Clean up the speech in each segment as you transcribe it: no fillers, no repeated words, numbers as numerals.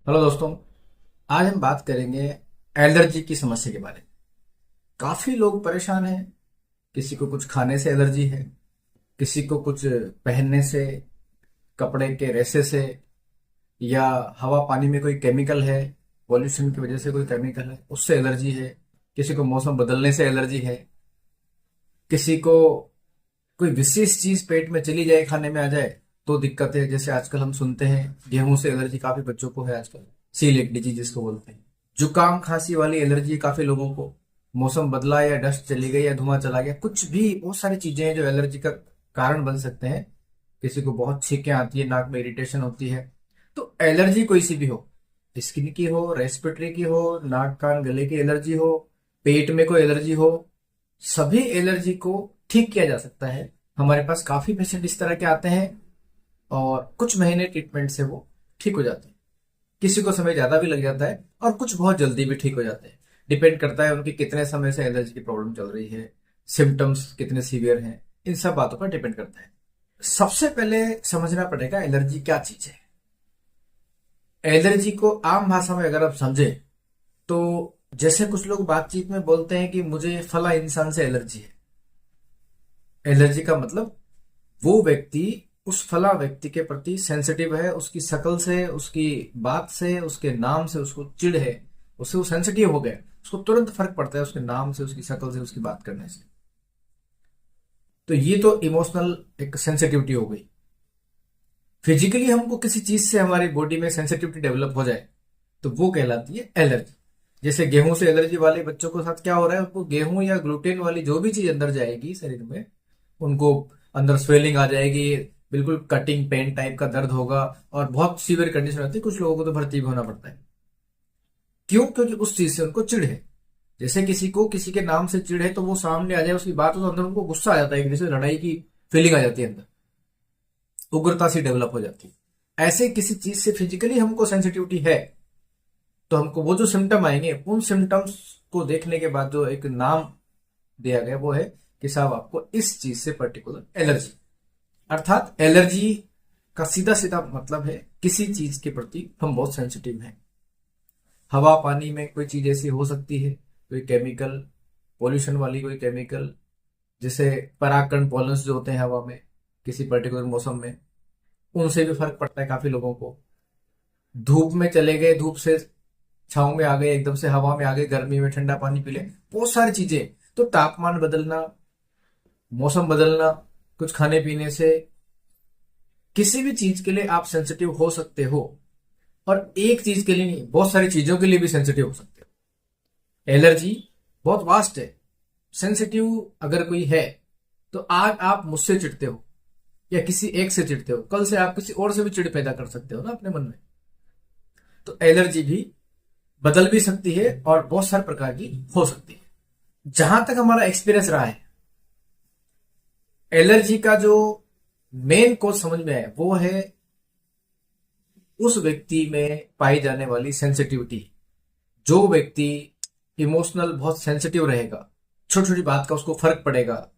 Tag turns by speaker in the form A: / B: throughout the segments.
A: Hello दोस्तों। आज हम बात करेंगे एलर्जी की समस्या के बारे में। काफी लोग परेशान हैं। किसी को कुछ खाने से एलर्जी है, किसी को कुछ पहनने से, कपड़े के रेसे से, या हवा पानी में कोई केमिकल है, पॉल्यूशन की वजह से कोई केमिकल है उससे एलर्जी है। किसी को मौसम बदलने से एलर्जी है, किसी को कोई विशेष चीज पेट में चली जाए, खाने में आ जाए तो दिक्कत है। जैसे आजकल हम सुनते हैं गेहूं से एलर्जी काफी बच्चों को है आजकल, सीलिएक डिजीज जिसको बोलते हैं। जुकाम खांसी वाली एलर्जी है काफी लोगों को। मौसम बदला या डस्ट चली गई या धुआं चला गया, कुछ भी बहुत सारी चीजें हैं जो एलर्जी का कारण बन सकते हैं। किसी को बहुत छींकें आती है, नाक में इरिटेशन होती है। तो एलर्जी कोई सी भी हो, स्किन की हो, रेस्पिरेटरी की हो, नाक कान गले की एलर्जी हो, पेट में कोई एलर्जी हो, सभी एलर्जी को ठीक किया जा सकता है। हमारे पास काफी पेशेंट इस तरह के आते हैं और कुछ महीने ट्रीटमेंट से वो ठीक हो जाते हैं। किसी को समय ज्यादा भी लग जाता है और कुछ बहुत जल्दी भी ठीक हो जाते हैं। डिपेंड करता है उनकी कितने समय से एलर्जी की प्रॉब्लम चल रही है, सिम्टम्स कितने सीवियर हैं, इन सब बातों पर डिपेंड करता है। सबसे पहले समझना पड़ेगा एलर्जी क्या चीज है। एलर्जी को आम भाषा में अगर आप समझे तो जैसे कुछ लोग बातचीत में बोलते हैं कि मुझे फला इंसान से एलर्जी है। एलर्जी का मतलब वो व्यक्ति उस फला व्यक्ति के प्रति सेंसिटिव है, उसकी शक्ल से, उसकी बात से, उसके नाम से उसको चिढ़ है, उससे वो सेंसिटिव हो गया, उसको तुरंत फर्क पड़ता है उसके नाम से, उसकी शक्ल से, उसकी बात करने से। तो ये तो इमोशनल एक सेंसिटिविटी हो गई। फिजिकली हमको किसी चीज से हमारी बॉडी में सेंसिटिविटी डेवलप हो जाए तो वो कहलाती है एलर्जी। जैसे गेहूं से एलर्जी वाले बच्चों के साथ क्या हो रहा है, उनको गेहूं या ग्लूटेन वाली जो भी चीज अंदर जाएगी शरीर में, उनको अंदर स्वेलिंग आ जाएगी, बिल्कुल कटिंग पेन टाइप का दर्द होगा और बहुत सीवियर कंडीशन होती है। कुछ लोगों को तो भर्ती भी होना पड़ता है। क्यों? क्योंकि उस चीज से उनको चिढ़ है। जैसे किसी को किसी के नाम से चिढ़ है तो वो सामने आ जाए उसकी बात हो तो अंदर उनको गुस्सा आ जाता है, जैसे लड़ाई की फीलिंग आ जाती है, अंदर उग्रता सी डेवलप हो जाती है। ऐसे किसी चीज से फिजिकली हमको सेंसिटिविटी है तो हमको वो जो सिम्टम आएंगे, उन सिम्टम्स को देखने के बाद जो एक नाम दिया गया वो है कि साहब आपको इस चीज से पर्टिकुलर एलर्जी। अर्थात एलर्जी का सीधा सीधा मतलब है किसी चीज के प्रति हम बहुत सेंसिटिव हैं। हवा पानी में कोई चीज ऐसी हो सकती है, कोई केमिकल, पोल्यूशन वाली कोई केमिकल, जैसे परागकण पॉलन्स जो होते हैं हवा में किसी पर्टिकुलर मौसम में, उनसे भी फर्क पड़ता है काफी लोगों को। धूप में चले गए, धूप से छांव में आ गए, एकदम से हवा में आ गए, गर्मी में ठंडा पानी पी ले, बहुत सारी चीजें। तो तापमान बदलना, मौसम बदलना, कुछ खाने पीने से, किसी भी चीज के लिए आप सेंसिटिव हो सकते हो। और एक चीज के लिए नहीं, बहुत सारी चीजों के लिए भी सेंसिटिव हो सकते हो। एलर्जी बहुत वास्ट है। सेंसिटिव अगर कोई है तो आज आप मुझसे चिढ़ते हो या किसी एक से चिढ़ते हो, कल से आप किसी और से भी चिढ़ पैदा कर सकते हो ना अपने मन में। तो एलर्जी भी बदल भी सकती है और बहुत सारे प्रकार की हो सकती है। जहां तक हमारा एक्सपीरियंस रहा है, एलर्जी का जो मेन कोज समझ में आया वो है उस व्यक्ति में पाई जाने वाली सेंसिटिविटी। जो व्यक्ति इमोशनल बहुत सेंसिटिव रहेगा, छोटी छोटी बात का उसको फर्क पड़ेगा,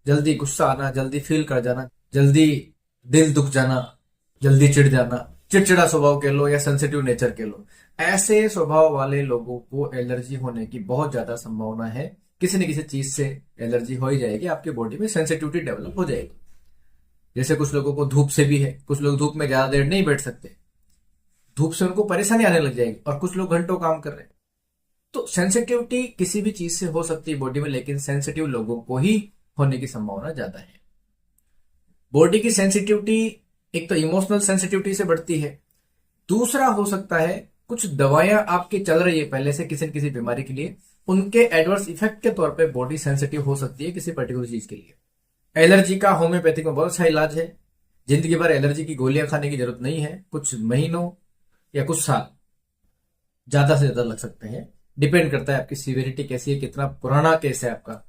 A: जल्दी गुस्सा आना, जल्दी फील कर जाना, जल्दी दिल दुख जाना, जल्दी चिढ़ जाना, चिड़चिड़ा स्वभाव कह लो या सेंसिटिव नेचर कह लो, ऐसे स्वभाव वाले लोगों को एलर्जी होने की बहुत ज्यादा संभावना है। किसी न किसी चीज से एलर्जी हो ही जाएगी, आपके बॉडी में सेंसिटिविटी डेवलप हो जाएगी। जैसे कुछ लोगों को धूप से भी है, कुछ लोग धूप में ज्यादा देर नहीं बैठ सकते, धूप से उनको परेशानी आने लग जाएगी, और कुछ लोग घंटों काम कर रहे हैं। तो सेंसिटिविटी किसी भी चीज से हो सकती है बॉडी में, लेकिन सेंसिटिव लोगों को ही होने की संभावना ज्यादा है। बॉडी की सेंसिटिविटी एक तो इमोशनल सेंसिटिविटी से बढ़ती है, दूसरा हो सकता है कुछ दवाइयां आपकी चल रही है पहले से किसी न किसी बीमारी के लिए, उनके एडवर्स इफेक्ट के तौर पे बॉडी सेंसिटिव हो सकती है किसी पर्टिकुलर चीज के लिए। एलर्जी का होम्योपैथिक में बहुत अच्छा इलाज है। जिंदगी भर एलर्जी की गोलियां खाने की जरूरत नहीं है, कुछ महीनों या कुछ साल ज्यादा से ज्यादा लग सकते हैं। डिपेंड करता है आपकी सीवियरिटी कैसी है, कितना पुराना केस है आपका।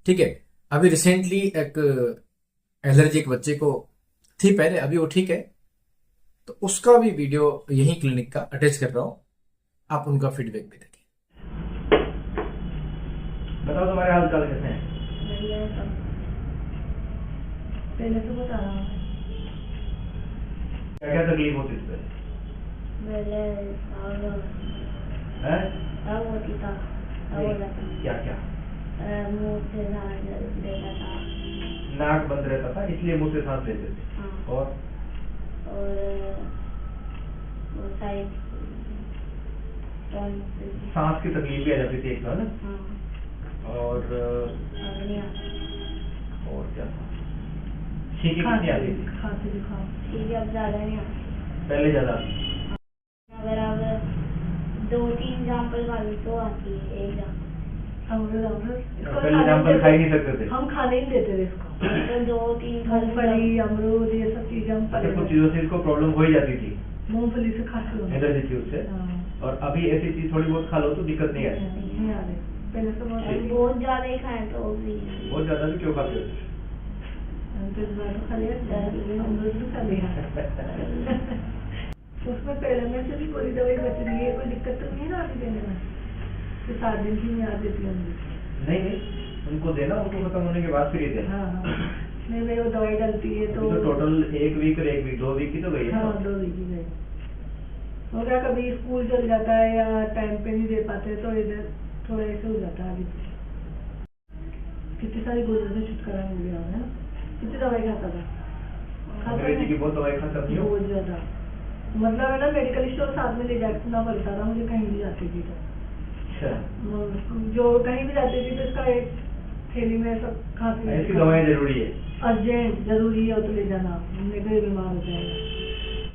A: ठीक है, अभी रिसेंटली एक एलर्जी एक बच्चे को थी पहले, अभी वो ठीक है, तो उसका भी वीडियो यही क्लिनिक का अटैच कर रहा हूं, आप उनका फीडबैक भी देखिए। बताओ तुम्हारे हाल चाल कैसे हैं?
B: बढ़िया है सब। पहले तो बहुत आराम है।
A: क्या क्या तकलीफ होती है इससे?
B: पहले
C: है?
B: तब होती था, तब हो जाता
C: क्या क्या?
B: मुंह से सांस लेता था।
C: नाक बंद रहता था इसलिए मुंह से सांस लेते थे।
B: हाँ।
C: और
B: वो साइड
C: सांस की तकलीफ भी आ जाती थी एक बार ना।
B: हाँ।
C: और
B: अग्नियाँ।
C: और क्या था? छींके कितनी आती थी?
D: खांसी जुकाम।
B: ठीक है, अब ज्यादा नहीं आती।
C: पहले ज्यादा।
B: अगर आप 2-3 एग्जाम्पल वाली तो आती है, एक एग्जाम्पल।
C: पहले एग्जाम्पल खा ही नहीं सकते थे।
D: हम खाने ही देते थे इसको।
B: तो 2-3
D: मूंगफली, अमरूद, ये सब चीजें हम
C: अच्छा, कुछ चीजों से इसको प्रॉब्लम हो ही जाती थी।
D: मूंगफली से खांसी होती
C: एलर्जी थी उससे। और अभी ऐसी चीज थोड़ी बहुत खा लो तो दिक्कत नहीं आती।
D: नहीं आ रही। पहले तो
B: बहुत ज्यादा ही खाए तो भी
C: बहुत ज्यादा भी क्यों खाते हो?
D: तो खा लिया, अमरूद भी खा लिया। उसमें पहले में से भी पूरी दवाई बच रही है, कोई दिक्कत तो नहीं है ना अभी देने में? तो 7 दिन की मैं आ देती हूँ।
C: नहीं, उनको देना, उनको खत्म होने के बाद फिर ये देना।
D: हाँ। नहीं भाई, वो दवाई डलती है तो
C: टोटल 1 वीक और 1 वीक 2 वीक की तो गई है।
D: हाँ, 2 वीक की गई। हो गया, कभी स्कूल चल जाता है या टाइम पे नहीं दे पाते तो इधर थोड़ा ऐसे हो जाता है। अभी कितनी सारी गोलियों से छुटकारा मिल गया है ना। कितनी दवाई खाता था?
C: अंग्रेजी की बहुत दवाई खाता थी।
D: बहुत ज्यादा, मतलब है ना, मेडिकल स्टोर साथ में ले जाना पड़ता था मुझे, कहीं भी जाती थी तो।
C: अच्छा।
D: जो कहीं भी जाती थी तो इसका एक थैली में सब खांसी।
C: ऐसी दवाएं जरूरी है,
D: अर्जेंट जरूरी है तो ले जाना, नहीं तो ये बीमार हो जाएगा।